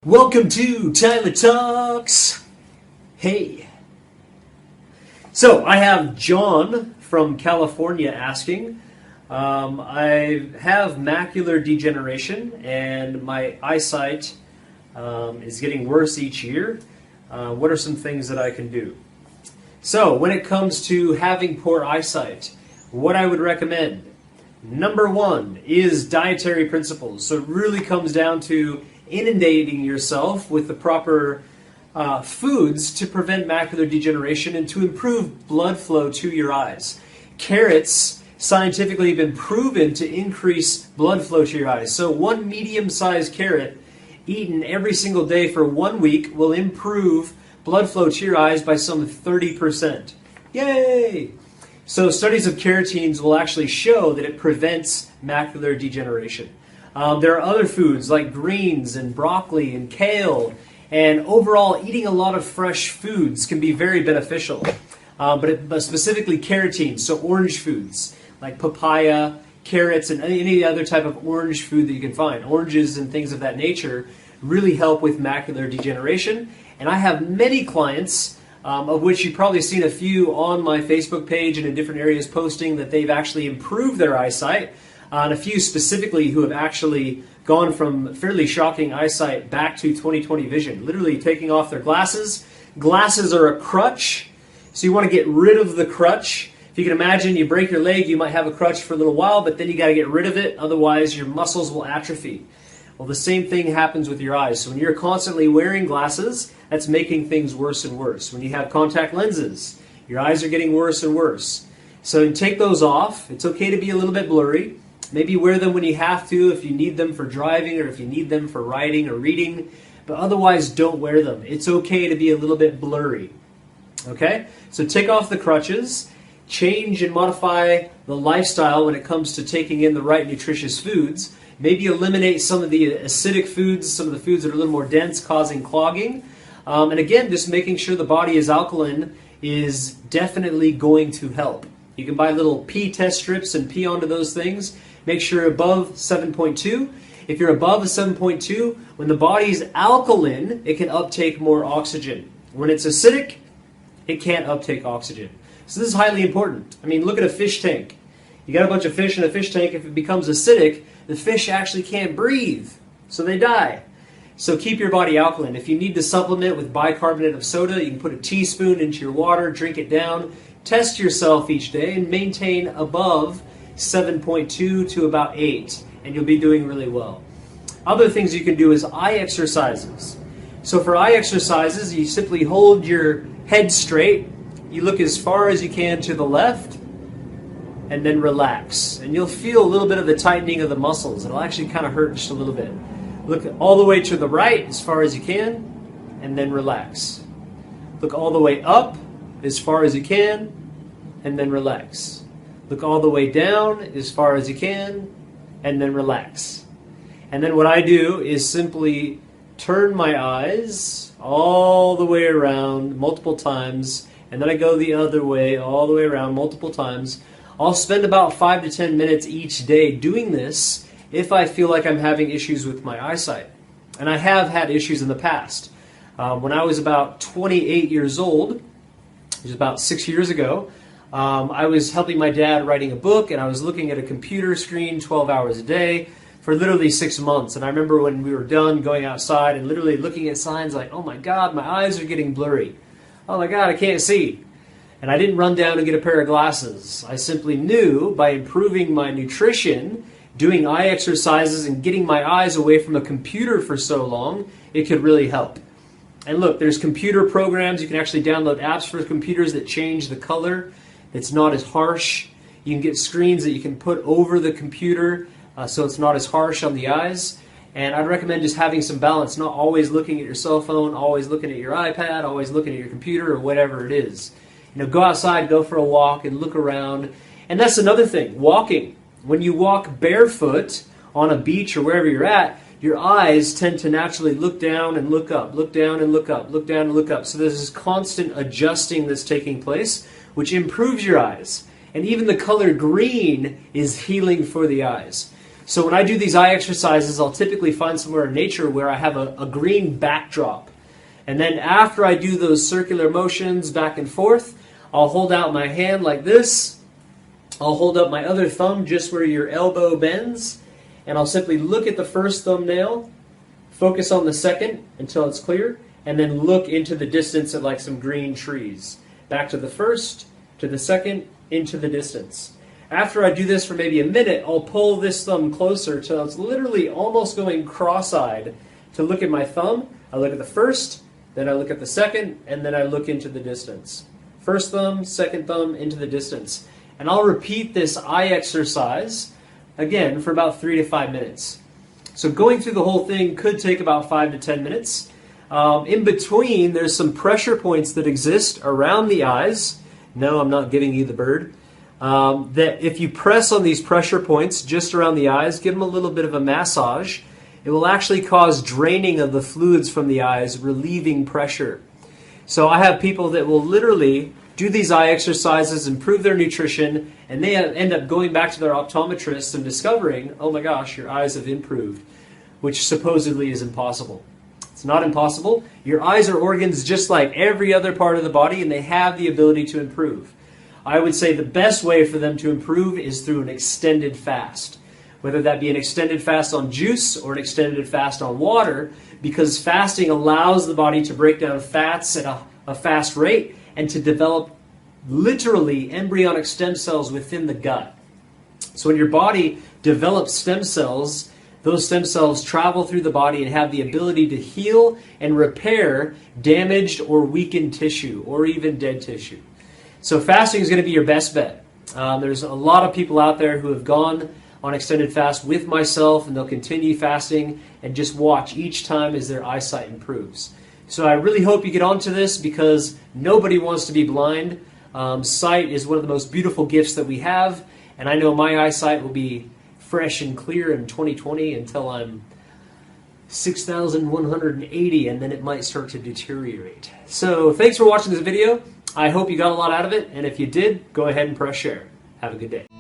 Welcome to Tyler Talks. Hey. So I have John from California asking, I have macular degeneration and my eyesight is getting worse each year. What are some things that I can do? So when it comes to having poor eyesight, what I would recommend, number one is Dietary Principles. So it really comes down to inundating yourself with the proper foods to prevent macular degeneration and to improve blood flow to your eyes. Carrots scientifically have been proven to increase blood flow to your eyes. So one medium-sized carrot eaten every single day for 1 week will improve blood flow to your eyes by some 30%. Yay! So studies of carotenes will actually show that it prevents macular degeneration. There are other foods like greens and broccoli and kale, and overall eating a lot of fresh foods can be very beneficial, but specifically carotenes, so orange foods like papaya, carrots, and any other type of orange food that you can find. Oranges and things of that nature really help with macular degeneration, and I have many clients, of which you've probably seen a few on my Facebook page and in different areas posting that they've actually improved their eyesight. And a few specifically who have actually gone from fairly shocking eyesight back to 20/20 vision, literally taking off their glasses. Glasses are a crutch, so you want to get rid of the crutch. If you can imagine, you break your leg, you might have a crutch for a little while, but then you got to get rid of it, otherwise your muscles will atrophy. Well, the same thing happens with your eyes. So when you're constantly wearing glasses, that's making things worse and worse. When you have contact lenses, your eyes are getting worse and worse. So take those off. It's okay to be a little bit blurry. Maybe wear them when you have to, if you need them for driving or if you need them for writing or reading, but otherwise don't wear them. It's okay to be a little bit blurry. Okay? So take off the crutches, change and modify the lifestyle when it comes to taking in the right nutritious foods. Maybe eliminate some of the acidic foods, some of the foods that are a little more dense, causing clogging. And again, just making sure the body is alkaline is definitely going to help. You can buy little pee test strips and pee onto those things. Make sure you're above 7.2. If you're above a 7.2, when the body is alkaline, it can uptake more oxygen. When it's acidic, it can't uptake oxygen. So this is highly important. I mean, look at a fish tank. You got a bunch of fish in a fish tank. If it becomes acidic, the fish actually can't breathe, so they die. So keep your body alkaline. If you need to supplement with bicarbonate of soda, you can put a teaspoon into your water, drink it down, test yourself each day, and maintain above 7.2 to about 8, and you'll be doing really well. Other things you can do is eye exercises. So for eye exercises, you simply hold your head straight, you look as far as you can to the left, and then relax. And you'll feel a little bit of the tightening of the muscles. It'll actually kind of hurt just a little bit. Look all the way to the right as far as you can, and then relax. Look all the way up as far as you can, and then relax. Look all the way down as far as you can, and then relax. And then what I do is simply turn my eyes all the way around multiple times, and then I go the other way all the way around multiple times. I'll spend about 5 to 10 minutes each day doing this if I feel like I'm having issues with my eyesight. And I have had issues in the past. When I was about 28 years old, it was about 6 years ago, I was helping my dad writing a book, and I was looking at a computer screen 12 hours a day for literally 6 months. And I remember when we were done going outside and literally looking at signs like, oh my God, my eyes are getting blurry. Oh my God, I can't see. And I didn't run down and get a pair of glasses. I simply knew by improving my nutrition, doing eye exercises, and getting my eyes away from a computer for so long, it could really help. And look, there's computer programs. You can actually download apps for computers that change the color. It's not as harsh. You can get screens that you can put over the computer so it's not as harsh on the eyes. And I'd recommend just having some balance, not always looking at your cell phone, always looking at your iPad, always looking at your computer or whatever it is. You know, go outside, go for a walk and look around. And that's another thing, walking. When you walk barefoot on a beach or wherever you're at, your eyes tend to naturally look down and look up, look down and look up, look down and look up. So there's this constant adjusting that's taking place, which improves your eyes. And even the color green is healing for the eyes. So when I do these eye exercises, I'll typically find somewhere in nature where I have a green backdrop. And then after I do those circular motions back and forth, I'll hold out my hand like this. I'll hold up my other thumb just where your elbow bends, and I'll simply look at the first thumbnail, focus on the second until it's clear, and then look into the distance at like some green trees. Back to the first, to the second, into the distance. After I do this for maybe a minute, I'll pull this thumb closer till it's literally almost going cross-eyed to look at my thumb. I look at the first, then I look at the second, and then I look into the distance. First thumb, second thumb, into the distance. And I'll repeat this eye exercise, again, for about 3 to 5 minutes. So going through the whole thing could take about 5 to 10 minutes. In between, there's some pressure points that exist around the eyes. No, I'm not giving you the bird. That if you press on these pressure points just around the eyes, give them a little bit of a massage, it will actually cause draining of the fluids from the eyes, relieving pressure. So I have people that will literally do these eye exercises, improve their nutrition, and they end up going back to their optometrist and discovering, oh my gosh, your eyes have improved, which supposedly is impossible. It's not impossible. Your eyes are organs just like every other part of the body, and they have the ability to improve. I would say the best way for them to improve is through an extended fast. Whether that be an extended fast on juice or an extended fast on water, because fasting allows the body to break down fats at a fast rate and to develop literally embryonic stem cells within the gut. So when your body develops stem cells, those stem cells travel through the body and have the ability to heal and repair damaged or weakened tissue or even dead tissue. So fasting is going to be your best bet. There's a lot of people out there who have gone on extended fast with myself, and they'll continue fasting and just watch each time as their eyesight improves. So I really hope you get onto this, because nobody wants to be blind. Sight is one of the most beautiful gifts that we have, and I know my eyesight will be fresh and clear in 2020 until I'm 6,180, and then it might start to deteriorate. So thanks for watching this video. I hope you got a lot out of it, and if you did, go ahead and press share. Have a good day.